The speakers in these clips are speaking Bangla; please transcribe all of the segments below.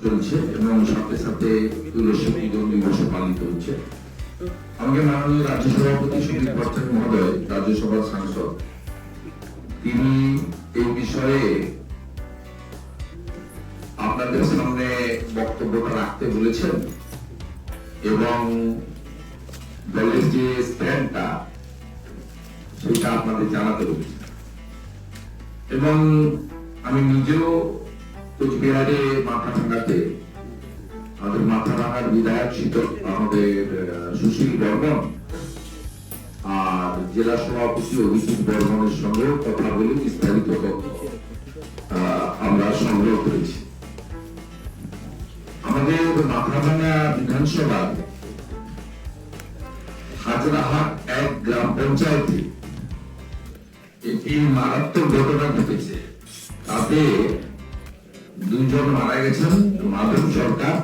চলছে এবং সাথে সাথে তুলসী পুজো দিবসও পালিত হচ্ছে। আমাকে মাননীয় রাজ্য সভাপতি সুদীপ ভট্টাচার্য মহোদয়, রাজ্যসভার সাংসদ, তিনি এই বিষয়ে আপনাদের সামনে বক্তব্যটা রাখতে বলেছেন এবং দলের যে স্ট্যান্ডটা সেটা আপনাদের জানাতে বলেছেন। এবং আমি নিজেও কোচবিহারে মাথাভাঙাতে আমাদের মাথাভাঙার বিধায়ক আমাদের সুশীল বর্মন আর জেলা সভাপতি অভিজিৎ বর্মনের সঙ্গেও কথা বলে বিস্তারিত আমরা সংগ্রহ করেছি। আমাদের মাথাভাঙা বিধানসভার হাজরাহাট 1 গ্রাম পঞ্চায়েতে একটি মারাত্মক ঘটনা ঘটেছে। তাতে 2 জন মারা গেছেন। মাধব সরকার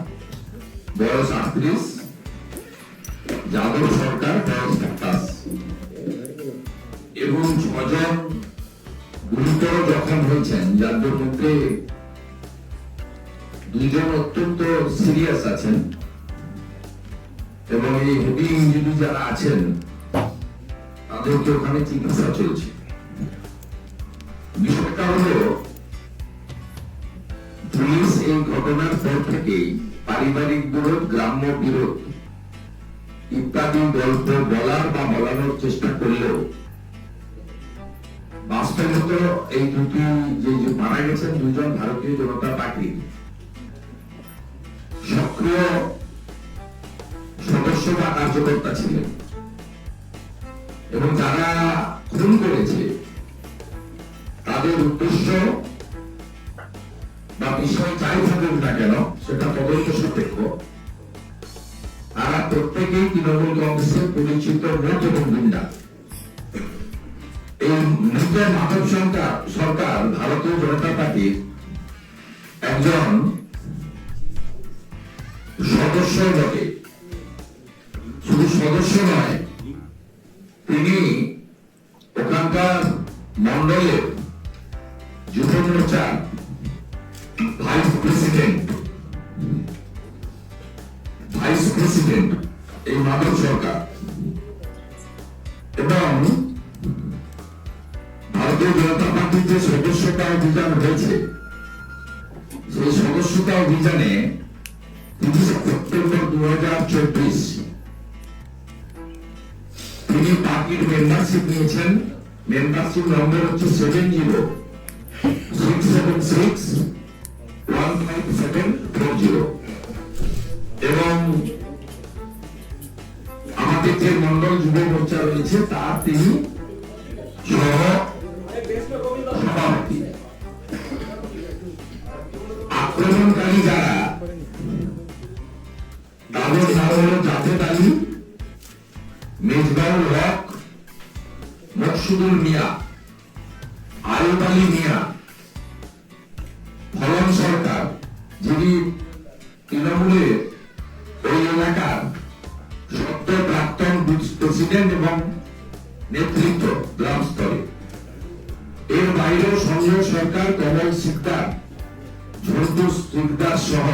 বয়স 38, যাদব সরকার বয়স 27 এবং 6 জন গুরুতর জখম হয়েছেন, যাদের মধ্যে 2 জন অত্যন্ত সিরিয়াস আছেন এবং এই হেভি ইঞ্জুরি যারা আছেন তাদেরকে ওখানে চিকিৎসা চলছে। বিষয়টা হলো, পুলিশ এই ঘটনার পর থেকেই পারিবারিক বিরোধ, গ্রাম্য বিরোধ ইত্যাদি গল্প বলার বা বলানোর চেষ্টা করলেও বাস্তবত এই দুটি যে মারা গেছেন 2 জন ভারতীয় জনতা পার্টির সক্রিয় সদস্য বা কার্যকর্তা ছিলেন এবং যারা খুন করেছে তাদের উদ্দেশ্য বা বিষয় যাই থাকুক না কেন সেটা তদন্ত সাপেক্ষ। তারা প্রত্যেকেই তৃণমূল কংগ্রেসের পরিচিত মুখ এবং গুন্ডা। এই মুখের মাধব সরকার ভারতীয় জনতা পার্টির একজন সদস্য বটে। শুধু সদস্য নয়, তিনি ওখানকার মন্ডলের যুব মোর্চার ভাইস প্রেসিডেন্ট এই মাধব সরকার এবং ভারতীয় জনতা পার্টির যে সদস্যতা অভিযান হয়েছে সেই সদস্যতা অভিযানে 30 সেপ্টেম্বর 2024 তিনি পার্টির মেম্বারশিপ নিয়েছেন। মেম্বারশিপ নম্বর হচ্ছে 7006761570 এবং আমাদের যে মন্ডল যুব মোর্চা রয়েছে তার তিনি সভাপতি। আক্রমণকারী যারা, তাদের নাম হল জাভেদ আলী, মেজবাউল হক, মকসুদুল মিয়া, আয়ুব আলী মিয়া, ফলন সরকার, যিনি তৃণমূলের ওই এলাকার সদ্য প্রাক্তন প্রেসিডেন্ট এবং নেতৃত্ব গ্রাম স্তরে। এর বাইরেও সঞ্জয় সরকার, কমল সিকদার, ঝন্টু সিকদার সহ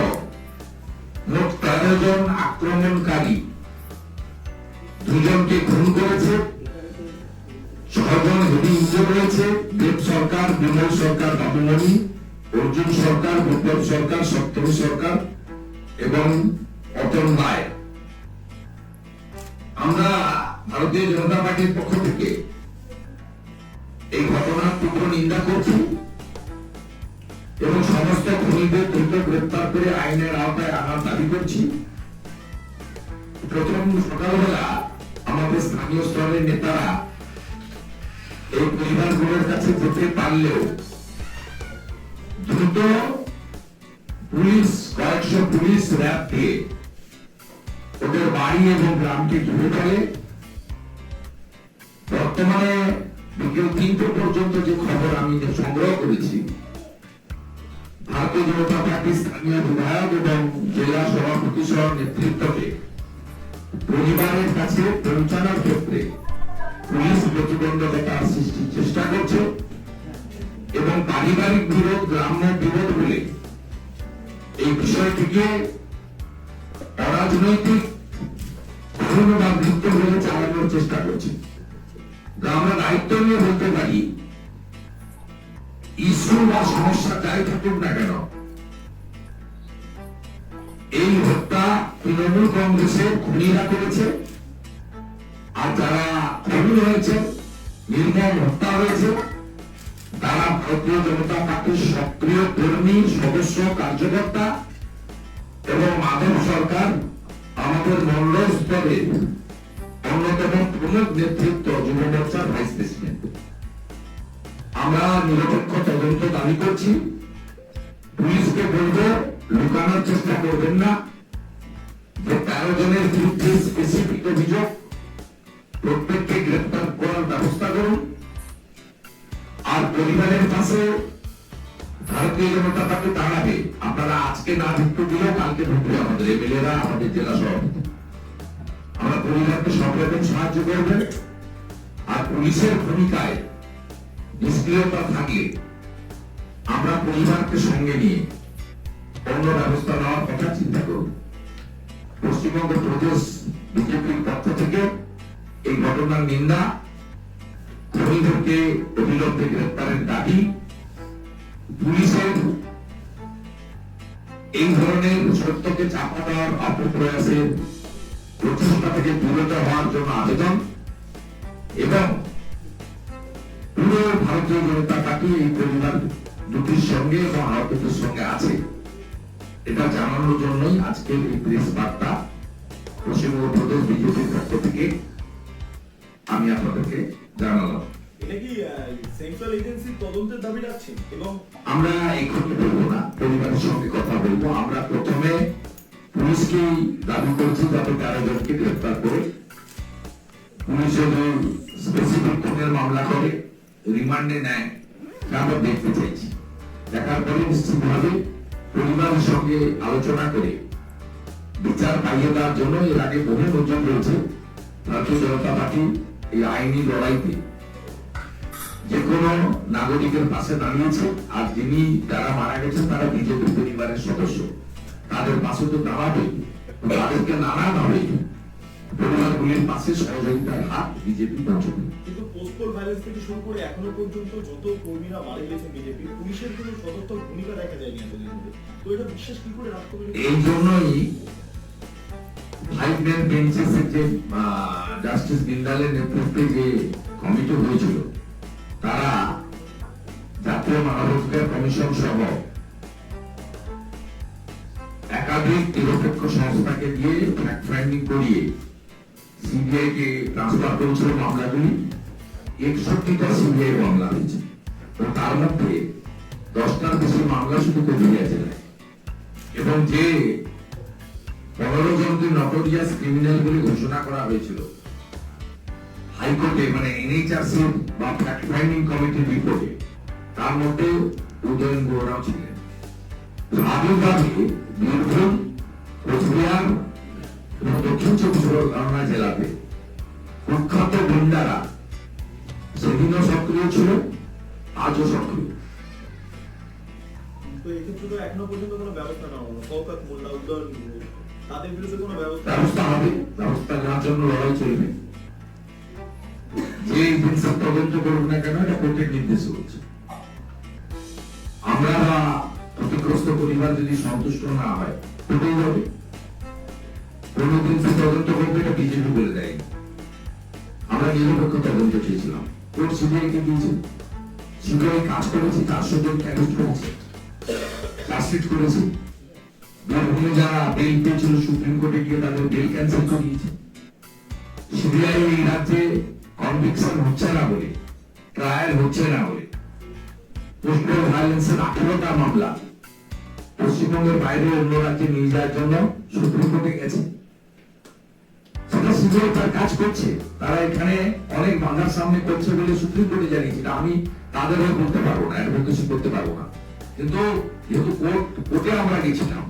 মোট 13 জন আক্রমণকারী 2 জনকে খুন করেছে, 6 জন হেভি ইনজুর হয়েছে। দেব সরকার, বিমল সরকার, বাবুমণি, অর্জুন সরকার, বিপ্লব সরকার, সপ্তমী সরকার এবং অতন রায়। আমরা ভারতীয় জনতা পার্টির পক্ষ থেকে এই ঘটনার তীব্র নিন্দা করছি এবং সমস্ত খুনিদের দ্রুত গ্রেপ্তার করে আইনের আওতায় আনার দাবি করছি। প্রথম সকালবেলা আমাদের স্থানীয় স্তরের নেতারা এই পরিবারগুলোর কাছে যেতে পারলেও দ্রুত পুলিশ, কয়েকশো পুলিশ র্যাব দিয়ে ওদের বাড়ি এবং গ্রামকে ঘিরে ফেলে। বর্তমানে বিকেল 3টে পর্যন্ত যে খবর আমি সংগ্রহ করেছি, ভারতীয় জনতা পার্টির স্থানীয় বিধায়ক এবং জেলা সভাপতি সহ নেতৃত্বকে পরিবারের কাছে পৌঁছানোর ক্ষেত্রে পুলিশ প্রতিবন্ধকতা সৃষ্টির চেষ্টা করছে এবং পারিবারিক বিরোধ, গ্রাম্য বিরোধ বলে এই বিষয়টিকে অরাজনৈতিক বা বৃত্ত হয়ে চালানোর চেষ্টা করছে। আমরা দায়িত্ব নিয়ে বলতে পারি, ইস্যু বা সমস্যা যাই থাকুক না কেন, এই হত্যা তৃণমূল কংগ্রেসের খুনিরা করেছে। আর যারা খুন হয়েছে, নির্মম হত্যা হয়েছে, তারা ভারতীয় জনতা পার্টির সক্রিয় কর্মী, সদস্য, কার্যকর্তা এবং মাধব সরকার আমাদের মন্ডল স্তরে অন্যতম প্রমুখ নেতৃত্ব যুব মোর্চার ভাইস প্রেসিডেন্ট। আমরা নিরপেক্ষ তদন্ত দাবি করছি। পুলিশকে বলবো, লুকানোর চেষ্টা করবেন না যে 13 জনের বিরুদ্ধে স্পেসিফিক অভিযোগ, প্রত্যেককে গ্রেফতার করার ব্যবস্থা করুন। আর পরিবারের পাশে ভারতীয় জনতা পার্টি দাঁড়াবে। আপনারা আজকে না ঢুকতে দিলেও কালকে ঢুকবে আমাদের এমএলএরা, আমাদের জেলা সভাপতি। আমরা পরিবারকে সব রকম সাহায্য করবেন। আর পুলিশের ভূমিকায় নিষ্ক্রিয়তা থাকলে আমরা পরিবারকে সঙ্গে নিয়ে অন্য ব্যবস্থা নেওয়ার কথা চিন্তা করব। পশ্চিমবঙ্গ প্রদেশ বিজেপির পক্ষ থেকে এই ঘটনার নিন্দা, খুনিদেরকে অবিলম্বে গ্রেফতারের দাবি, পুলিশের এই ধরনের সত্যকে চাপা দেওয়ার অপপ্রয়াসের প্রচেষ্টা থেকে বিরত হওয়ার জন্য আবেদন, এবং পুরো ভারতীয় জনতা পার্টি এই পরিবার দুটির সঙ্গে এবং আহতদের সঙ্গে আছে, এটা জানানোর জন্যই আজকের এই প্রেস বার্তা পশ্চিমবঙ্গ প্রদেশ বিজেপির পক্ষ থেকে আমি আপনাদেরকে জানালাম। এটা কি সেন্ট্রাল এজেন্সির তদন্তের দাবি রাখছেন? এবং আমরা এখনই বলবো না, পরিবারের সঙ্গে কথা বলবো। আমরা প্রথমে পুলিশকে দাবি করছি যাতে 13 জনকে গ্রেফতার করে পুলিশ যদি স্পেসিফিক খুনের মামলা করে রিমান্ডে নেয়, আমরা দেখতে চাইছি। দেখার পরে নিশ্চিতভাবে পরিবারের সঙ্গে আলোচনা করে বিচার পাইয়ে দেওয়ার জন্য এর আগে বহু নজর রয়েছে। ভারতীয় জনতা পার্টি এই আইনি লড়াইতে যে কোনো নাগরিকের পাশে দাঁড়িয়েছে। আর যিনি যারা মারা গেছেন তারা বিজেপি পরিবারের সদস্য, তাদের পাশে তো দাঁড়াবে। তাদেরকে নানাভাবে পরিবারগুলির পাশে সহযোগিতার হাত বিজেপি পৌঁছবে। কিন্তু পোস্টপোল ভায়োলেন্স থেকে শুরু করে এখনো পর্যন্ত যত কর্মীরা মারা গেছেন বিজেপি, পুলিশের কোনো সদর্থক ভূমিকা দেখা যায়নি এতদিন ধরে। তো এটা বিশ্বাস কি করে রাখতে পারি? এই জন্যই 5 ম্যান বেঞ্চেসের যে জাস্টিস বিন্দালের নেতৃত্বে যে কমিটি হয়েছিল, তারা জাতীয় মানবাধিকার কমিশন সহ একাধিক নিরপেক্ষ সংস্থাকে দিয়ে ফ্যাক্ট ফাইন্ডিং করিয়ে সিবিআই কে ট্রান্সফার করেছিল মামলাগুলি। 61টা সিবিআই মামলা হয়েছে, তো তার মধ্যে 10টার বেশি মামলা শুধু কোচবিহার জেলায়। এবং যে 15 জনকে নটোরিয়াস ক্রিমিনাল বলে ঘোষণা করা হয়েছিল হাইকোর্টে, মানে এনএইচআরসি বা ফ্যাক্ট ফাইন্ডিং কমিটির রিপোর্টে, তার মধ্যে উদয়ন গুহরাও ছিলেন। আবির্ভাবে বীরভূম, কোচবিহার এবং দক্ষিণ 24 পরগনা জেলাতে কুখ্যাত গুন্ডারা সেদিনও সক্রিয় ছিল, আজও সক্রিয়। তো এক্ষেত্রে তো এখনো পর্যন্ত কোনো ব্যবস্থা নেওয়া হলো। কৌকাত মোল্লা, উদয়ন গুহ, তাদের বিরুদ্ধে কোনো ব্যবস্থা হবে। ব্যবস্থা নেওয়ার জন্য লড়াই চলবে। যে হিংসার তদন্ত করুক না কেন, এটা কোর্টের নির্দেশ হচ্ছে। আমরা ক্ষতিগ্রস্ত পরিবার যদি সন্তুষ্ট না হয়, কোর্টেই যাবে। কোন হিংসা তদন্ত করবে, এটা বিজেপি বলে দেয়। আমরা নিরপেক্ষ তদন্ত চেয়েছিলাম, কোর্ট সিবিআই কে দিয়েছে। সিবিআই কাজ করেছে, 400 জনকে অ্যারেস্ট করেছে, চার্জশিট করেছে। বীরভূমে যারা বেল পেয়েছিল সুপ্রিম কোর্টে গিয়ে তাদের বেল ক্যান্সেল করিয়েছে। সিবিআই এই রাজ্যে কনভিকশন হচ্ছে না বলে, ট্রায়াল হচ্ছে না বলে, পোস্টাল ভায়োলেন্সের 18টা মামলা পশ্চিমবঙ্গের বাইরে অন্য রাজ্যে নিয়ে যাওয়ার জন্য সুপ্রিম কোর্টে গেছে। সেটা সিবিআই তার কাজ করছে। তারা এখানে অনেক বাধার সামনে করছে বলে সুপ্রিম কোর্টে জানিয়েছে। আমি তাদের হয়ে বলতে পারবো না, অ্যাডভোকেসি করতে পারবো না। কিন্তু যেহেতু কোর্টে আমরা গেছিলাম,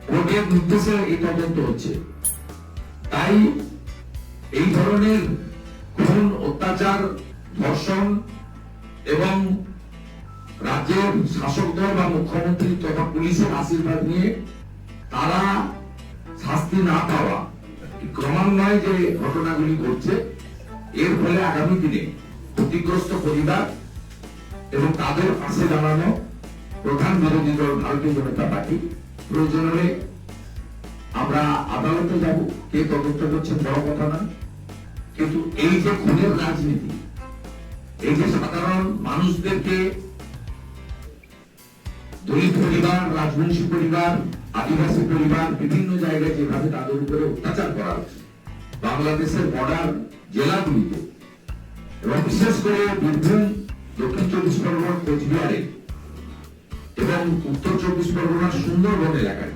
কোর্টের নির্দেশে এই তদন্ত হচ্ছে, তাই এই ধরনের খুন, অত্যাচার, ধর্ষণ এবং রাজ্যের শাসক দল বা মুখ্যমন্ত্রী তথা পুলিশের আশীর্বাদ নিয়ে তারা শাস্তি না পাওয়া, ক্রমান্বয়ে যে ঘটনাগুলি ঘটছে, এর ফলে আগামী দিনে ক্ষতিগ্রস্ত পরিবার এবং তাদের পাশে দাঁড়ানো প্রধান বিরোধী দল ভারতীয় জনতা পার্টি, প্রয়োজন হলে আমরা আদালতে যাব, কে তদন্ত করছেন বড় কথা না, কিন্তু এই যে খুনের রাজনীতি, এই যে সাধারণ মানুষদেরকে দলিত পরিবার, রাজবংশী পরিবার, আদিবাসী পরিবার বিভিন্ন জায়গায় যেভাবে তাদের উপরে অত্যাচার করা হচ্ছে বাংলাদেশের বর্ডার জেলাগুলিতে এবং বিশেষ করে বীরভূম, দক্ষিণ চব্বিশ পরগনা, কোচবিহারে এবং উত্তর চব্বিশ পরগনার সুন্দরবন এলাকায়,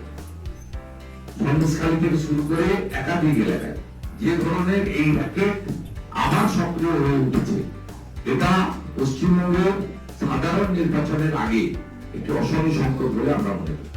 সন্দেশখালী থেকে শুরু করে একাধিক এলাকায় যে ধরনের এই র্যাকেট আবার সক্রিয় হয়ে উঠেছে, এটা পশ্চিমবঙ্গের সাধারণ নির্বাচনের আগে একটি অশনি সংকট বলে আমরা মনে করি।